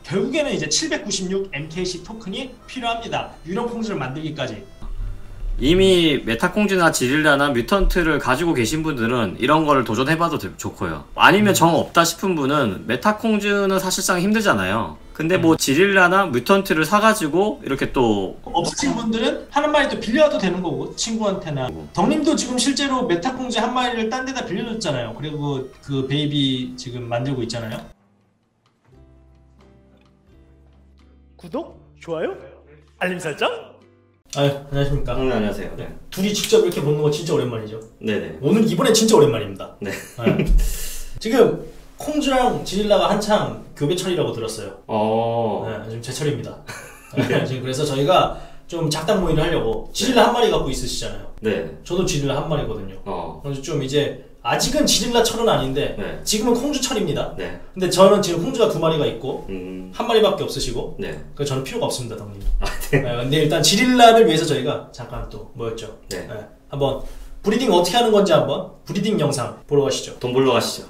결국에는 이제 796 MKC 토큰이 필요합니다. 유령 콩즈를 만들기까지. 이미 메타콩즈나 지릴라나 뮤턴트를 가지고 계신 분들은 이런 거를 도전해봐도 좋고요. 아니면 정 없다 싶은 분은 메타콩즈는 사실상 힘들잖아요. 근데 뭐 지릴라나 뮤턴트를 사가지고 이렇게 또 없으신 분들은 한 마리 또 빌려와도 되는 거고, 친구한테나. 덕님도 지금 실제로 메타콩즈 한 마리를 딴 데다 빌려줬잖아요. 그리고 그 베이비 지금 만들고 있잖아요. 구독, 좋아요, 알림 설정. 아유, 안녕하십니까. 네, 안녕하세요. 네. 둘이 직접 이렇게 보는 거 진짜 오랜만이죠. 네네. 이번엔 진짜 오랜만입니다. 네. 네. 지금 콩즈랑 지릴라가 한창 교배철이라고 들었어요. 네, 지금 제철입니다. 네. 지금 그래서 저희가 좀 작당 모의를 하려고. 지릴라 한 마리 갖고 있으시잖아요. 네. 저도 지릴라 한 마리거든요. 그래서 좀 이제 아직은 지릴라 철은 아닌데 네. 지금은 콩즈 철입니다. 네. 근데 저는 지금 콩즈가 2마리가 있고 한 마리밖에 없으시고. 네. 그래서 저는 필요가 없습니다, 덕님. 네. 네, 근데 일단 지릴라를 위해서 저희가 잠깐 또 모였죠. 네. 네. 한번 브리딩 어떻게 하는 건지 한번 브리딩 영상 보러 가시죠. 돈 벌러 가시죠.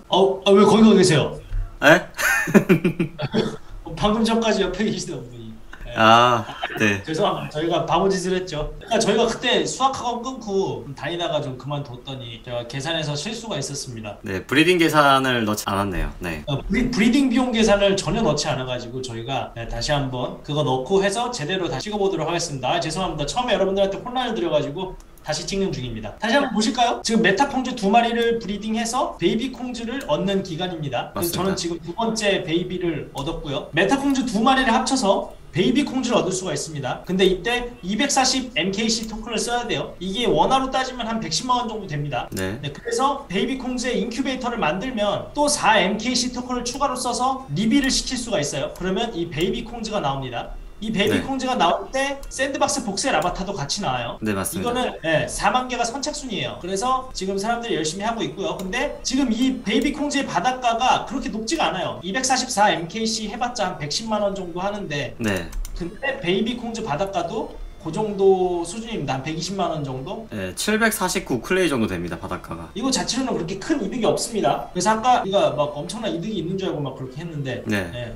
왜 거기 계세요? 에? 방금 전까지 옆에 계시던 분이. 네. 죄송합니다. 저희가 바보짓을 했죠. 그러니까 저희가 그때 수학학원 끊고 다니다가 좀 그만뒀더니 제가 계산에서 실수가 있었습니다. 네, 브리딩 계산을 넣지 않았네요. 네. 브리딩 비용 계산을 전혀 넣지 않아가지고 저희가 다시 한번 그거 넣고 해서 제대로 다시 찍어보도록 하겠습니다. 죄송합니다. 처음에 여러분들한테 혼란을 드려가지고 다시 찍는 중입니다. 다시 한번 보실까요? 지금 메타 콩즈 2마리를 브리딩해서 베이비 콩즈를 얻는 기간입니다. 그래서 저는 지금 2번째 베이비를 얻었고요. 메타 콩즈 2마리를 합쳐서 베이비 콩즈를 얻을 수가 있습니다. 근데 이때 240 MKC 토큰을 써야 돼요. 이게 원화로 따지면 한 110만원 정도 됩니다. 네. 그래서 베이비 콩즈의 인큐베이터를 만들면 또 4 MKC 토큰을 추가로 써서 리빌을 시킬 수가 있어요. 그러면 이 베이비 콩즈가 나옵니다. 이 베이비 콩즈가 나올 때 샌드박스 복셀 아바타도 같이 나와요. 네, 맞습니다. 이거는 4만 개가 선착순이에요. 그래서 지금 사람들이 열심히 하고 있고요. 근데 지금 이 베이비 콩즈의 바닷가가 그렇게 높지가 않아요. 244 MKC 해봤자 한 110만원 정도 하는데 네. 근데 베이비 콩즈 바닷가도 그 정도 수준입니다. 한 120만원 정도? 네, 749 클레이 정도 됩니다, 바닷가가. 이거 자체로는 그렇게 큰 이득이 없습니다. 그래서 아까 이거 막 엄청난 이득이 있는 줄 알고 막 그렇게 했는데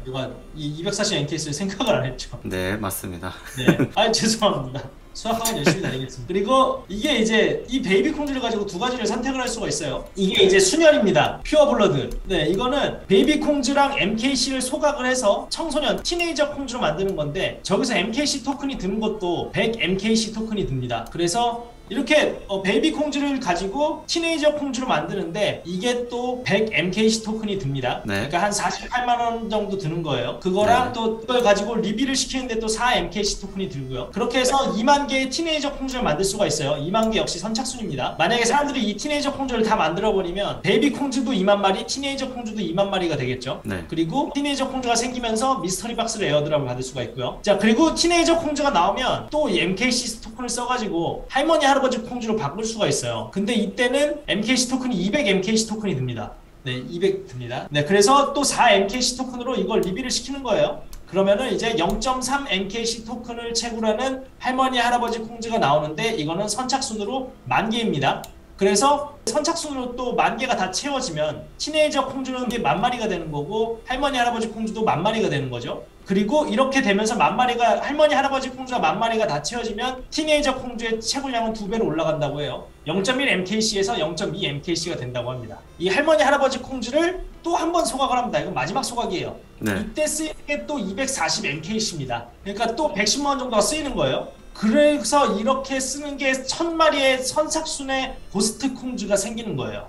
이거 이 240 NKS를 생각을 안 했죠. 네, 맞습니다. 네, 죄송합니다. 수학학원 열심히 다니겠습니다. 그리고 이게 이제 이 베이비 콩즈를 가지고 두 가지를 선택을 할 수가 있어요. 이게 이제 순혈입니다. 퓨어 블러드. 네, 이거는 베이비 콩즈랑 MKC를 소각을 해서 청소년 티네이저 콩즈로 만드는 건데 저기서 MKC 토큰이 드는 것도 100 MKC 토큰이 듭니다. 그래서 이렇게 베이비 콩즈를 가지고 티네이저 콩즈로 만드는데 이게 또 100 MKC 토큰이 듭니다. 그러니까 한 48만원 정도 드는 거예요. 그거랑 또 그걸 가지고 리빌을 시키는데 또 4 MKC 토큰이 들고요. 그렇게 해서 2만 개의 티네이저 콩즈를 만들 수가 있어요. 2만 개 역시 선착순입니다. 만약에 사람들이 이 티네이저 콩즈를 다 만들어버리면 베이비 콩즈도 2만 마리, 티네이저 콩즈도 2만 마리가 되겠죠. 그리고 티네이저 콩즈가 생기면서 미스터리 박스를 에어드랍을 받을 수가 있고요. 자, 그리고 티네이저 콩즈가 나오면 또 이 MKC 토큰을 써가지고 할머니 할아버지 콩즈로 바꿀 수가 있어요. 근데 이때는 MKC 토큰이 200 MKC 토큰이 듭니다. 네, 200 듭니다. 네, 그래서 또 4 MKC 토큰으로 이걸 리빌을 시키는 거예요. 그러면은 이제 0.3 MKC 토큰을 채굴 하는 할머니 할아버지 콩즈가 나오는데 이거는 선착순으로 10,000개입니다. 그래서 선착순으로 또 10,000개가 다 채워지면 티네이저 콩즈는 10,000마리가 되는 거고 할머니 할아버지 콩즈도 10,000마리가 되는 거죠. 그리고 이렇게 되면서 10,000마리가 할머니 할아버지 콩즈가 10,000마리가 다 채워지면 티네이저 콩즈의 채굴량은 2배로 올라간다고 해요. 0.1 MKC에서 0.2 MKC가 된다고 합니다. 이 할머니 할아버지 콩즈를 또 한 번 소각을 합니다. 이건 마지막 소각이에요. 이때 쓰이는 게 또 240 MKC입니다. 그러니까 또 110만원 정도가 쓰이는 거예요. 그래서 이렇게 쓰는 게 1000마리의 선착순의 고스트 콩즈가 생기는 거예요.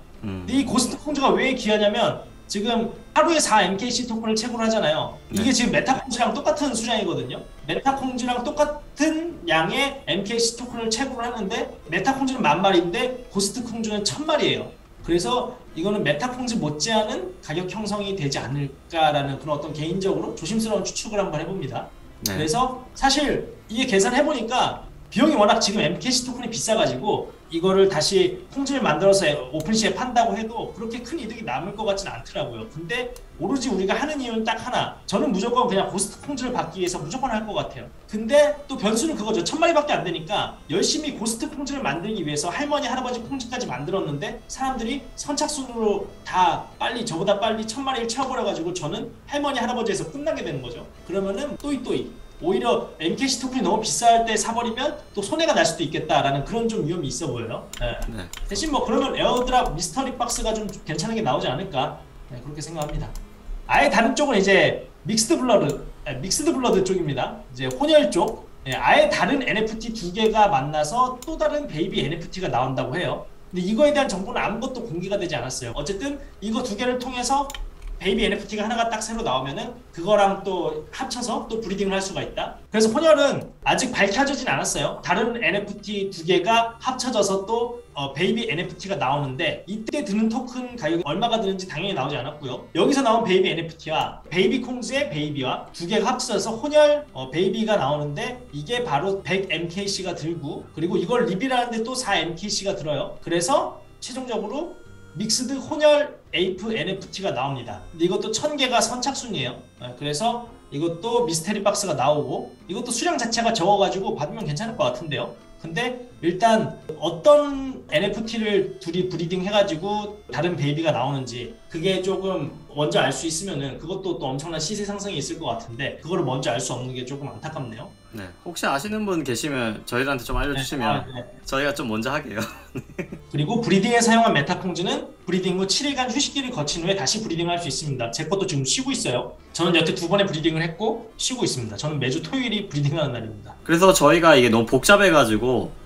이 고스트 콩즈가 왜 귀하냐면 지금 하루에 4 MKC 토큰을 채굴을 하잖아요. 이게 지금 메타 콩즈랑 똑같은 수량이거든요. 메타 콩즈랑 똑같은 양의 MKC 토큰을 채굴을 하는데 메타 콩즈는 10,000마리인데 고스트 콩즈는 1000마리예요. 그래서 이거는 메타 콩즈 못지않은 가격 형성이 되지 않을까라는 그런 어떤 개인적으로 조심스러운 추측을 한번 해봅니다. 그래서 사실 이게 계산해보니까 비용이 워낙 지금 MKC 토큰이 비싸가지고 이거를 다시 콩지를 만들어서 오픈시에 판다고 해도 그렇게 큰 이득이 남을 것 같지는 않더라고요. 근데 오로지 우리가 하는 이유는 딱 하나. 저는 무조건 그냥 고스트 콩지를 받기 위해서 무조건 할 것 같아요. 근데 또 변수는 그거죠. 1000마리밖에 안 되니까 열심히 고스트 콩지를 만들기 위해서 할머니 할아버지 콩지까지 만들었는데 사람들이 선착순으로 다 빨리 저보다 빨리 1000마리를 채워버려가지고 저는 할머니 할아버지에서 끝나게 되는 거죠. 그러면은 또이또이 오히려 MKC 토큰이 너무 비쌀 때 사버리면 또 손해가 날 수도 있겠다라는 그런 좀 위험이 있어 보여요. 네. 네. 대신 뭐 그러면 에어드랍 미스터리 박스가 좀 괜찮은 게 나오지 않을까, 네, 그렇게 생각합니다. 아예 다른 쪽은 이제 믹스드 블러드 쪽입니다. 이제 혼혈 쪽. 네, 아예 다른 NFT 두 개가 만나서 또 다른 베이비 NFT가 나온다고 해요. 근데 이거에 대한 정보는 아무것도 공개가 되지 않았어요. 어쨌든 이거 두 개를 통해서 베이비 NFT가 하나가 딱 새로 나오면은 그거랑 또 합쳐서 또 브리딩을 할 수가 있다. 그래서 혼혈은 아직 밝혀지진 않았어요. 다른 NFT 두 개가 합쳐져서 또 베이비 NFT가 나오는데 이때 드는 토큰 가격이 얼마가 드는지 당연히 나오지 않았고요. 여기서 나온 베이비 NFT와 베이비 콩즈의 베이비와 두 개가 합쳐져서 혼혈 베이비가 나오는데 이게 바로 100MKC가 들고, 그리고 이걸 리빌하는데 또 4MKC가 들어요. 그래서 최종적으로 믹스드 혼혈 에이프 NFT가 나옵니다. 근데 이것도 1000개가 선착순이에요. 그래서 이것도 미스테리 박스가 나오고, 이것도 수량 자체가 적어가지고 받으면 괜찮을 것 같은데요. 근데 일단 어떤 NFT를 둘이 브리딩 해가지고 다른 베이비가 나오는지 그게 조금 먼저 알 수 있으면은 그것도 또 엄청난 시세 상승이 있을 것 같은데 그거를 먼저 알 수 없는 게 조금 안타깝네요. 네, 혹시 아시는 분 계시면 저희한테 좀 알려주시면 네. 저희가 좀 먼저 하게요. 그리고 브리딩에 사용한 메타콩즈는 브리딩 후 7일간 휴식기를 거친 후에 다시 브리딩을 할 수 있습니다. 제 것도 지금 쉬고 있어요. 저는 여태 2번의 브리딩을 했고 쉬고 있습니다. 저는 매주 토요일이 브리딩하는 날입니다. 그래서 저희가 이게 너무 복잡해가지고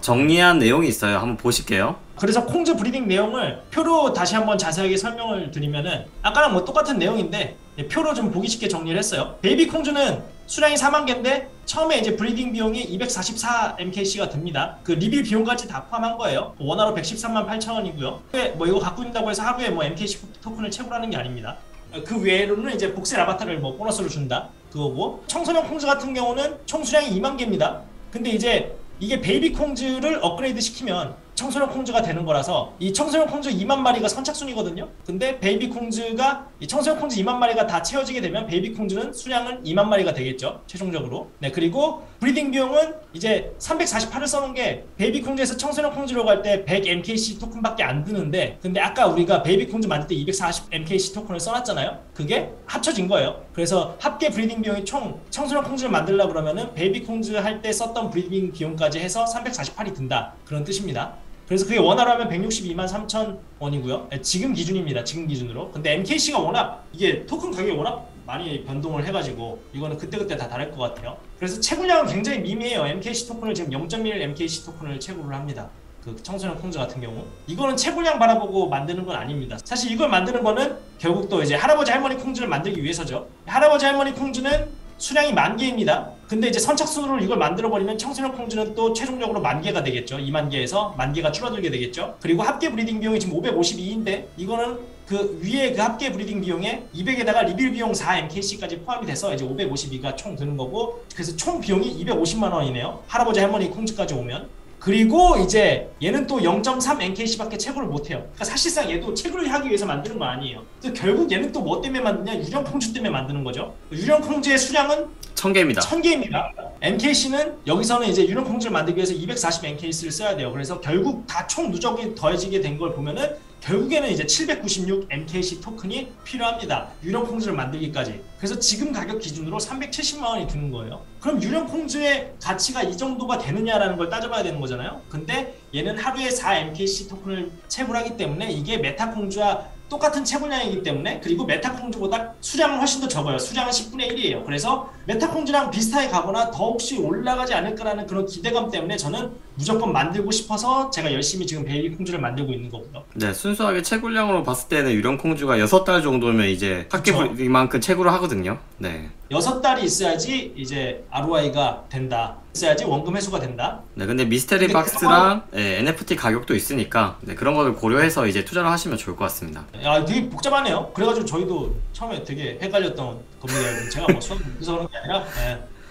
정리한 내용이 있어요. 한번 보실게요. 그래서 콩즈 브리딩 내용을 표로 다시 한번 자세하게 설명을 드리면은 아까랑 뭐 똑같은 내용인데 표로 좀 보기 쉽게 정리를 했어요. 베이비 콩즈는 수량이 4만 개인데 처음에 이제 브리딩 비용이 244MKC가 듭니다. 그 리빌 비용까지 다 포함한 거예요. 원화로 113만 8천 원이고요. 뭐 이거 갖고 있다고 해서 하루에 뭐 MKC 토큰을 채굴하는 게 아닙니다. 그 외로는 이제 복셀 아바타를 뭐 보너스로 준다 그거고, 청소년 콩즈 같은 경우는 총 수량이 2만 개입니다. 근데 이제 이게 베이비 콩즈를 업그레이드 시키면 청소년 콩즈가 되는 거라서 이 청소년 콩즈 2만 마리가 선착순이거든요. 근데 베이비 콩즈가 이 청소년 콩즈 2만 마리가 다 채워지게 되면 베이비 콩즈는 수량은 2만 마리가 되겠죠, 최종적으로. 네, 그리고 브리딩 비용은 이제 348을 써놓은 게 베이비 콩즈에서 청소년 콩즈로 갈 때 100MKC 토큰밖에 안 드는데, 근데 아까 우리가 베이비 콩즈 만들 때 240MKC 토큰을 써놨잖아요. 그게 합쳐진 거예요. 그래서 합계 브리딩 비용이 총 청소년 콩즈를 만들려고 그러면은 베이비 콩즈 할 때 썼던 브리딩 비용까지 해서 348이 든다, 그런 뜻입니다. 그래서 그게 원화로 하면 162만 3천 원이고요. 지금 기준입니다. 지금 기준으로. 근데 MKC가 워낙 이게 토큰 가격이 워낙 많이 변동을 해가지고 이거는 그때그때 다 다를 것 같아요. 그래서 채굴량은 굉장히 미미해요. MKC 토큰을 지금 0.1 MKC 토큰을 채굴을 합니다. 그 청소년 콩즈 같은 경우 이거는 채굴량 바라보고 만드는 건 아닙니다. 사실 이걸 만드는 거는 결국 또 이제 할아버지 할머니 콩즈를 만들기 위해서죠. 할아버지 할머니 콩즈는 수량이 10,000개입니다. 근데 이제 선착순으로 이걸 만들어버리면 청소년 콩즈는 또 최종적으로 10,000개가 되겠죠. 20,000개에서 10,000개가 줄어들게 되겠죠. 그리고 합계 브리딩 비용이 지금 552인데 이거는 그 위에 그 합계 브리딩 비용에 200에다가 리빌 비용 4MKC까지 포함이 돼서 이제 552가 총 드는 거고, 그래서 총 비용이 250만 원이네요. 할아버지 할머니 콩즈까지 오면. 그리고 이제 얘는 또 0.3MKC밖에 채굴을 못해요. 그러니까 사실상 얘도 채굴을 하기 위해서 만드는 거 아니에요. 그래서 결국 얘는 또 뭐 때문에 만드냐? 유령 콩즈 때문에 만드는 거죠. 유령 콩즈의 수량은 1000개입니다. 1000개입니다. MKC는 여기서는 이제 유령 콩즈를 만들기 위해서 240MKC를 써야 돼요. 그래서 결국 다 총 누적이 더해지게 된 걸 보면은 결국에는 이제 796MKC 토큰이 필요합니다. 유령 콩즈를 만들기까지. 그래서 지금 가격 기준으로 370만 원이 드는 거예요. 그럼 유령 콩즈의 가치가 이 정도가 되느냐라는 걸 따져봐야 되는 거잖아요. 근데 얘는 하루에 4MKC 토큰을 채굴하기 때문에 이게 메타 콩즈와 똑같은 채굴량이기 때문에, 그리고 메타콩즈보다 수량은 훨씬 더 적어요. 수량은 10분의 1이에요. 그래서 메타콩즈랑 비슷하게 가거나 더 혹시 올라가지 않을까라는 그런 기대감 때문에 저는 무조건 만들고 싶어서 제가 열심히 지금 베이비 콩즈를 만들고 있는 거고요. 네, 순수하게 채굴량으로 봤을 때는 유령 콩즈가 6달 정도면 이제 합계 이만큼 채굴을 하거든요. 네. 6달이 있어야지 이제 ROI가 된다. 있어야지 원금 회수가 된다. 네, 근데 미스테리 박스랑 NFT 가격도 있으니까 그런 거를 고려해서 이제 투자를 하시면 좋을 것 같습니다. 야, 되게 복잡하네요. 그래가지고 저희도 처음에 되게 헷갈렸던 겁니다. 제가 뭐 수학 못해서 그런 게 아니라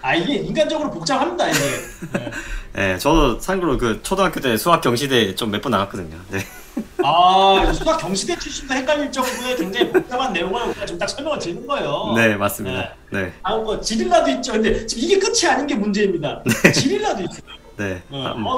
아 이게 인간적으로 복잡합니다 이게. 네. 네, 저도 참고로 그 초등학교 때 수학 경시대 좀 몇 번 나갔거든요. 네. 아 수학 경시대 출신도 헷갈릴 정도의 굉장히 복잡한 내용을 우리가 지금 딱 설명을 드리는 거예요. 네, 맞습니다. 네. 다음 거 지릴라도 있죠. 근데 지금 이게 끝이 아닌 게 문제입니다. 지릴라도 있어요. 네.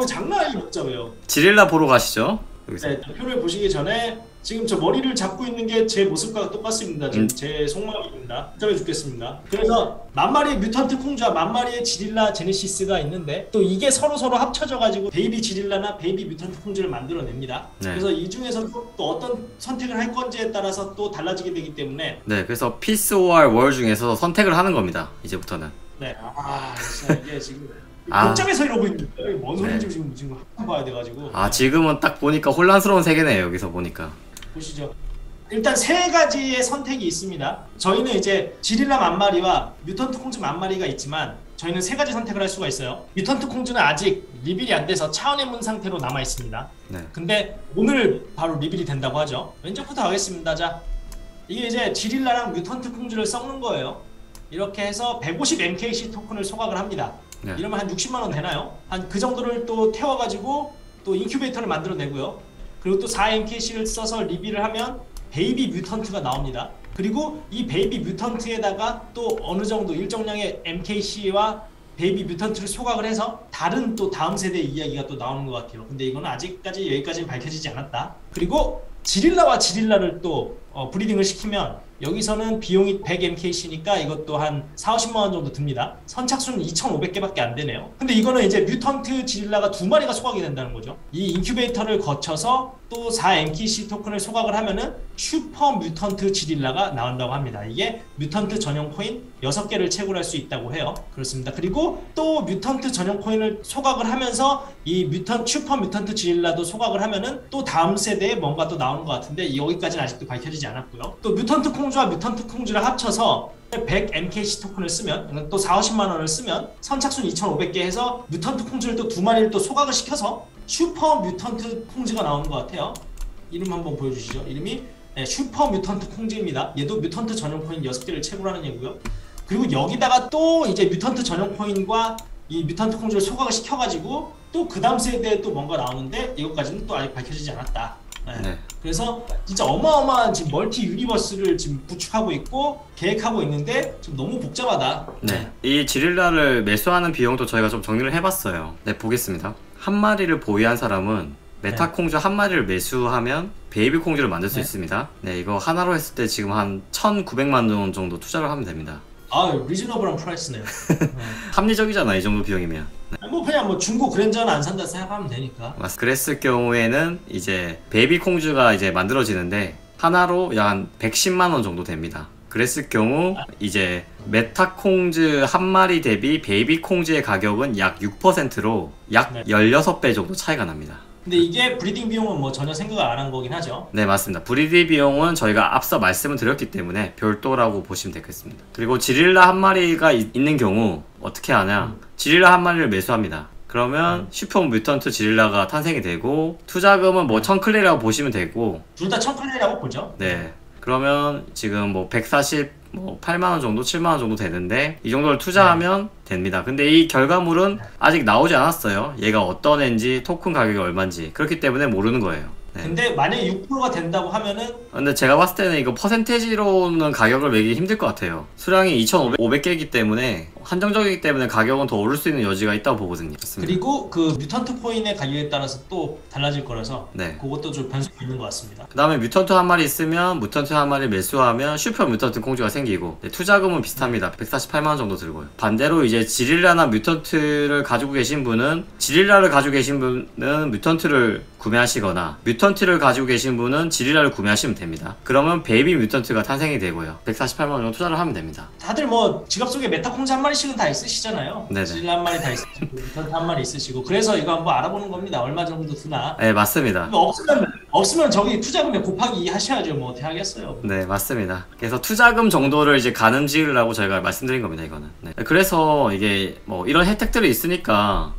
장난 아니게 복잡해요. 지릴라 보러 가시죠. 여기서. 네, 표를 보시기 전에 지금 저 머리를 잡고 있는 게 제 모습과 똑같습니다. 지금 제 속마음입니다. 복잡해 죽겠습니다. 그래서 만 마리의 뮤턴트 콩주와 만 마리의 지릴라 제네시스가 있는데 또 이게 서로 합쳐져 가지고 베이비 지릴라나 베이비 뮤턴트 콩주를 만들어냅니다. 네. 그래서 이 중에서도 또 어떤 선택을 할 건지에 따라서 또 달라지게 되기 때문에 네, 그래서 피스 오알 월 중에서 선택을 하는 겁니다. 이제부터는. 네, 진짜 이게 지금 복잡해서 이러고 있는 거예요. 뭔 소리인지 네. 지금 한번 봐야 돼가지고. 지금은 딱 보니까 혼란스러운 세계네요. 여기서 보니까. 보시죠. 일단 세 가지의 선택이 있습니다. 저희는 이제 지릴라 만 마리와 뮤턴트 콩즈 만 마리가 있지만 저희는 세 가지 선택을 할 수가 있어요. 뮤턴트 콩즈는 아직 리빌이 안 돼서 차원의 문 상태로 남아 있습니다. 네. 근데 오늘 바로 리빌이 된다고 하죠. 왼쪽부터 가겠습니다. 자, 이게 이제 지릴라랑 뮤턴트 콩즈를 섞는 거예요. 이렇게 해서 150 MKC 토큰을 소각을 합니다. 네. 이러면 한 60만원 되나요? 한 그 정도를 또 태워가지고 또 인큐베이터를 만들어내고요. 그리고 또 4MKC를 써서 리빌을 하면 베이비 뮤턴트가 나옵니다. 그리고 이 베이비 뮤턴트에다가 또 어느 정도 일정량의 MKC와 베이비 뮤턴트를 소각을 해서 다른 또 다음 세대 이야기가 또 나오는 것 같아요. 근데 이거는 아직까지 여기까지는 밝혀지지 않았다. 그리고 지릴라와 지릴라를 또 브리딩을 시키면 여기서는 비용이 100MKC니까 이것도 한 40~50만원 정도 듭니다. 선착순은 2,500개밖에 안 되네요. 근데 이거는 이제 뮤턴트 지릴라가 2마리가 소각이 된다는 거죠. 이 인큐베이터를 거쳐서 또 4MKC 토큰을 소각을 하면은 슈퍼 뮤턴트 지릴라가 나온다고 합니다. 이게 뮤턴트 전용 코인 6개를 채굴할 수 있다고 해요. 그렇습니다. 그리고 또 뮤턴트 전용 코인을 소각을 하면서 이 슈퍼 뮤턴트 지릴라도 소각을 하면은 또 다음 세대에 뭔가 또 나오는 것 같은데 여기까지는 아직도 밝혀지지 않았고요. 또 뮤턴트 콩주와 뮤턴트 콩주를 합쳐서 100 MKC 토큰을 쓰면 또 40~50만원을 쓰면 선착순 2,500개 해서 뮤턴트 콩주를 또 2마리를 또 소각을 시켜서 슈퍼 뮤턴트 콩즈가 나오는 것 같아요. 이름 한번 보여주시죠. 이름이 슈퍼 뮤턴트 콩즈입니다. 얘도 뮤턴트 전용 코인 6개를 채굴하는 얘고요. 그리고 여기다가 또 이제 뮤턴트 전용 코인과 이 뮤턴트 콩즈를 소각을 시켜가지고 또 그 다음 세대에 또 뭔가 나오는데 이것까지는 또 아직 밝혀지지 않았다. 네. 그래서 진짜 어마어마한 지금 멀티 유니버스를 지금 구축하고 있고 계획하고 있는데 좀 너무 복잡하다. 네. 이 지릴라를 매수하는 비용도 저희가 좀 정리를 해봤어요. 네, 보겠습니다. 한 마리를 보유한 사람은 메타 콩주 한 마리를 매수하면 베이비 콩주를 만들 수 있습니다. 네, 이거 하나로 했을 때 지금 한 1,900만원 정도 투자를 하면 됩니다. 리즈너블한 프라이스네요. 합리적이잖아, 이 정도 비용이면. 네. 뭐 그냥 중고 그랜저는 안 산다 생각하면 되니까. 그랬을 경우에는 이제 베이비 콩주가 이제 만들어지는데 하나로 약 한 110만원 정도 됩니다. 그랬을 경우 이제 메타 콩즈 한 마리 대비 베이비 콩즈의 가격은 약 6%로 약 16배 정도 차이가 납니다. 근데 이게 브리딩 비용은 뭐 전혀 생각을 안 한 거긴 하죠. 네, 맞습니다. 브리딩 비용은 저희가 앞서 말씀을 드렸기 때문에 별도라고 보시면 되겠습니다. 그리고 지릴라 한 마리가 있는 경우 어떻게 하냐, 지릴라 한 마리를 매수합니다. 그러면 슈퍼 뮤턴트 지릴라가 탄생이 되고 투자금은 뭐 1000클레이라고 보시면 되고, 둘 다 1000클레이라고 보죠. 네. 그러면 지금 뭐 148만원 정도, 7만원 정도 되는데 이 정도를 투자하면 됩니다. 근데 이 결과물은 아직 나오지 않았어요. 얘가 어떤 애인지, 토큰 가격이 얼마인지. 그렇기 때문에 모르는 거예요. 네. 근데 만약에 6%가 된다고 하면은, 근데 제가 봤을 때는 이거 퍼센테이지로는 가격을 매기기 힘들 것 같아요. 수량이 2,500개이기 때문에 한정적이기 때문에 가격은 더 오를 수 있는 여지가 있다고 보거든요. 맞습니다. 그리고 그 뮤턴트 코인의 가격에 따라서 또 달라질 거라서 그것도 좀 변수가 있는 것 같습니다. 그 다음에 뮤턴트 한 마리 있으면 뮤턴트 한 마리 매수하면 슈퍼 뮤턴트 콩주가 생기고, 투자금은 비슷합니다. 148만원 정도 들고요. 반대로 이제 지릴라나 뮤턴트를 가지고 계신 분은, 지릴라를 가지고 계신 분은 뮤턴트를 구매하시거나 뮤턴트를 가지고 계신 분은 지릴라를 구매하시면 됩니다. 그러면 베이비 뮤턴트가 탄생이 되고요. 148만원 정도 투자를 하면 됩니다. 다들 뭐 지갑 속에 메타 콩즈 한 마리씩은 다 있으시잖아요. 네네. 지릴라 한 마리 다 있으시고 뮤턴트 한 마리 있으시고, 그래서 이거 한번 알아보는 겁니다. 얼마 정도 드나. 네, 맞습니다. 없으면 저기 투자금에 곱하기 2 하셔야죠. 뭐 어떻게 하겠어요. 네, 맞습니다. 그래서 투자금 정도를 이제 가늠 지으려고 저희가 말씀드린 겁니다, 이거는. 네. 그래서 이게 뭐 이런 혜택들이 있으니까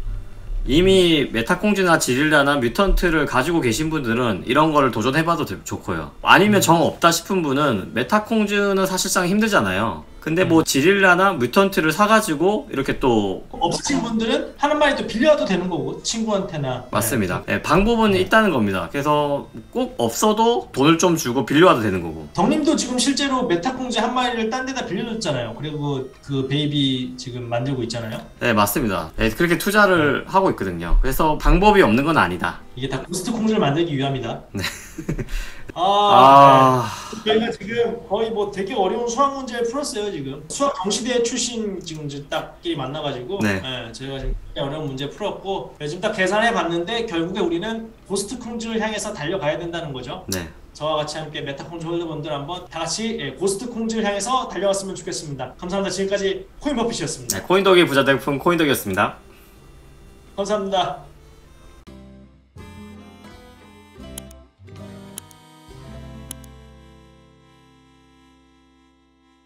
이미 메타콩즈나 지릴라나 뮤턴트를 가지고 계신 분들은 이런 거를 도전해봐도 좋고요. 아니면 정 없다 싶은 분은, 메타콩즈는 사실상 힘들잖아요. 근데 뭐 지릴라나 뮤턴트를 사가지고 이렇게 또 없으신 분들은 한 마리 또 빌려와도 되는 거고 친구한테나. 맞습니다. 네, 방법은 있다는 겁니다. 그래서 꼭 없어도 돈을 좀 주고 빌려와도 되는 거고. 덕님도 지금 실제로 메타콩즈 한 마리를 딴 데다 빌려줬잖아요. 그리고 그 베이비 지금 만들고 있잖아요. 네, 맞습니다. 네, 그렇게 투자를 하고 있거든요. 그래서 방법이 없는 건 아니다. 이게 다 고스트 콩즈를 만들기 위함이다. 네. 네. 저희가 지금 거의 뭐 되게 어려운 수학 문제를 풀었어요. 지금 수학 경시대 출신 지금 이제 딱끼리 만나가지고 네. 저희가 지금 되게 어려운 문제 풀었고 지금 딱 계산해 봤는데 결국에 우리는 고스트 콩즈를 향해서 달려가야 된다는 거죠. 네. 저와 같이 함께 메타콩즈 홀더분들 한번 다 같이 고스트 콩즈를 향해서 달려갔으면 좋겠습니다. 감사합니다. 지금까지 코인버핏이었습니다. 네, 코인덕의 부자 대품 코인덕이었습니다. 감사합니다.